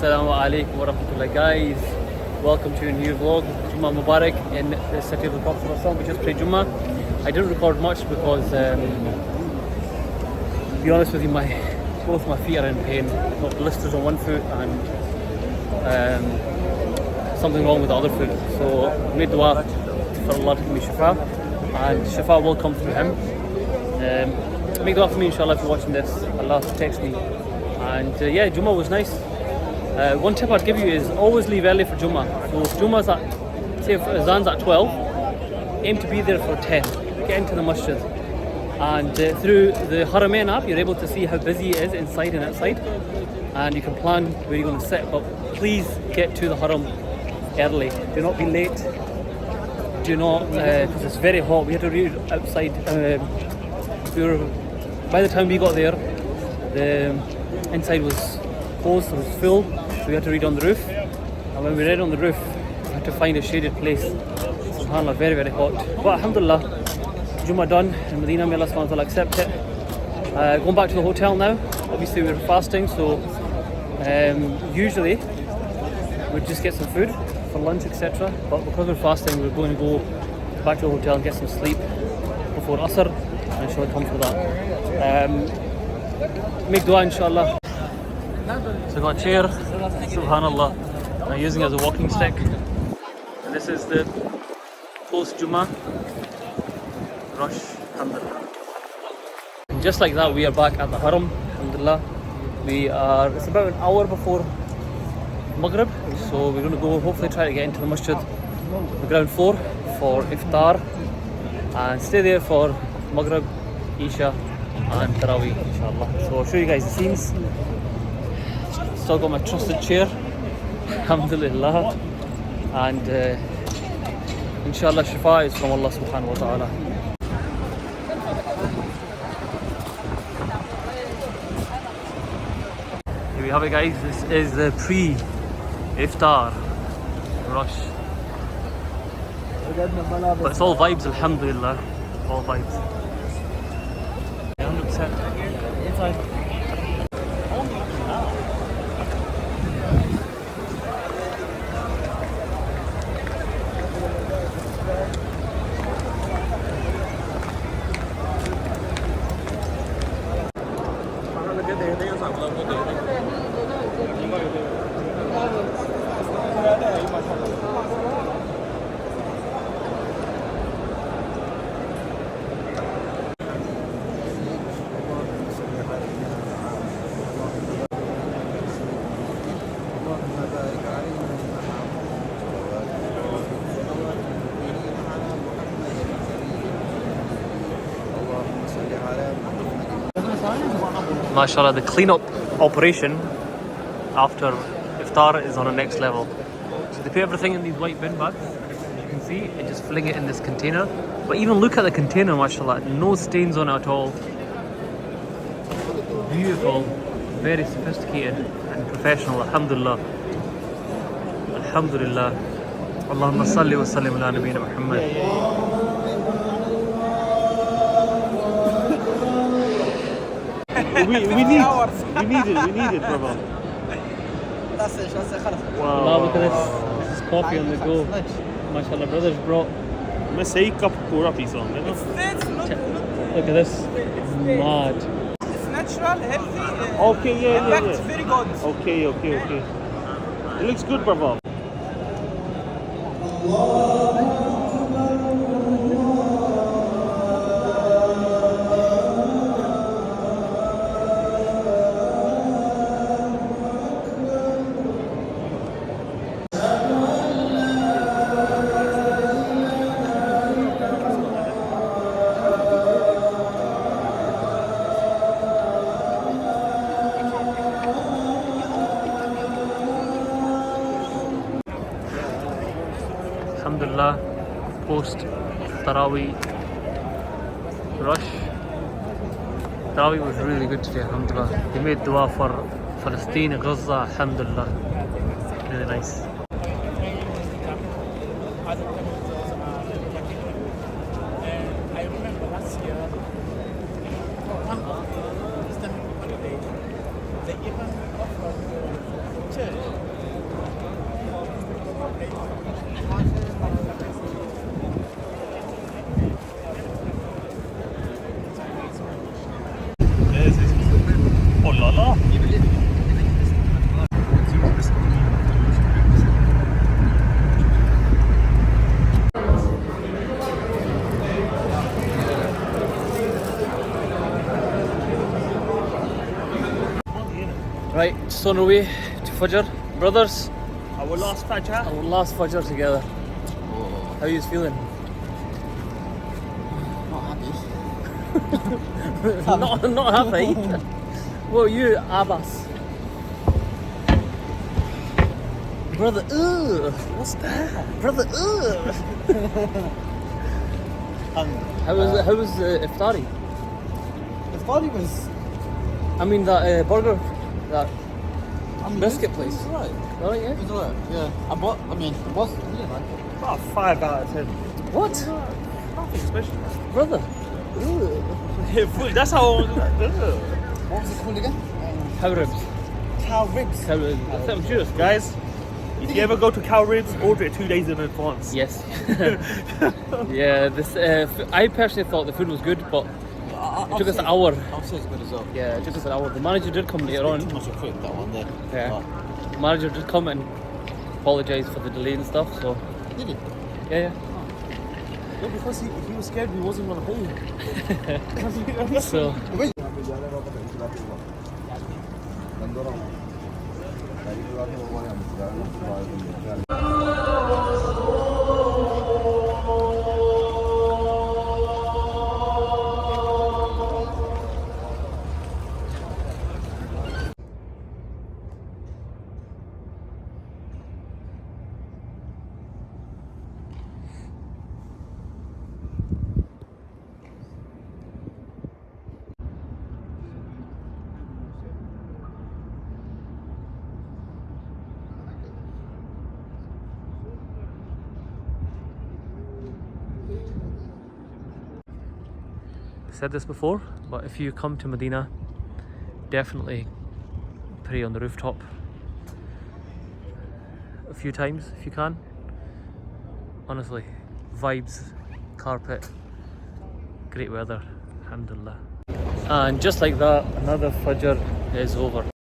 Assalamu alaikum wa rahmatullah, guys. Welcome to a new vlog. Jummah Mubarak in the city of the Prophet ﷺ. We just prayed Jummah. I didn't record much because, to be honest with you, both my feet are in pain. Got blisters on one foot and something wrong with the other foot. So I made dua for Allah to give me shifa, and shifa will come through him. Make dua for me, inshallah, if you're watching this. Allah protects me. And yeah, Jummah was nice. One tip I'd give you is always leave early for Jummah. So if Jummah's at, say if Azan's at 12, aim to be there for 10. Get into the masjid. And through the Haramain app, you're able to see how busy it is inside and outside. And you can plan where you're going to sit. But please get to the Haram early. Do not be late. Do not, because it's very hot. We had to read outside. By the time we got there, the inside was closed, it was full, so we had to read on the roof. And when we read on the roof, we had to find a shaded place. SubhanAllah, very, very hot. But alhamdulillah, Jummah done in Medina, may Allah subhanahu wa ta'ala accept it. Going back to the hotel now. Obviously we were fasting, so usually we'd just get some food for lunch, etc. But because we're fasting, we're going to go back to the hotel and get some sleep before Asr, and inshallah come for that. Make dua, inshallah. So I got a chair, subhanallah, I'm using it as a walking stick. And this is the post-Jummah rush, alhamdulillah. And just like that, we are back at the Haram, alhamdulillah. It's about an hour before Maghrib, so we're going to go hopefully try to get into the masjid, the ground floor, for Iftar, and stay there for Maghrib, Isha and Taraweeh, inshallah. So I'll show you guys the scenes. Still got my trusted chair, alhamdulillah, and inshallah shifa is from Allah subhanahu wa ta'ala. Here we have it, guys. This is the pre-Iftar rush, but it's all vibes, alhamdulillah, all vibes. 100%. Inside. MashaAllah, the clean-up operation after Iftar is on a next level. So they put everything in these white bin bags, as you can see, and just fling it in this container. But even look at the container, MashaAllah, no stains on it at all. Beautiful, very sophisticated and professional, alhamdulillah. Alhamdulillah. Allahumma salli wa sallim ala nabiyyina Muhammad. We need it, brother. Wow. Now look at this. This is coffee on the go. MashaAllah, brothers brought. Let's say cup of piece on. Look at this. It's mad. It's natural, healthy. Okay, yeah. It's very good. Okay. It looks good, brother. Alhamdulillah, post Taraweeh rush. Taraweeh was really good today, alhamdulillah. They made dua for Palestine, Gaza, alhamdulillah. Really nice. I remember last year, one Islamic holiday, they even offered the church just on our way to Fajr. Brothers, Our last Fajr. our last Fajr together. How are you feeling? Not happy. not happy. What are you, Abbas? Brother, what's that? Brother, How was Iftari? The body was. I mean that burger, that biscuit It place. was alright. Alright, yeah. It was alright. Yeah. I didn't like it. About 5 out of 10. What? Nothing special. Brother. That's how. What was it called again? Cow ribs. Cow ribs. Cow ribs. I'm serious, guys. If you ever go to Cow Ribs, order it 2 days in advance. Yes. Yeah, this. I personally thought the food was good, but it took us an hour. I'll say it's good as well. Yeah, it took us an hour. The manager did come later on. Too much of quick, that one there. Yeah. The manager did come and apologise for the delay and stuff. So Did he? yeah, No, because he was scared we wasn't going to pay. yeah. So said this before, but if you come to Medina, definitely pray on the rooftop a few times if you can. Honestly, vibes, carpet, great weather, alhamdulillah. And just like that, another Fajr is over.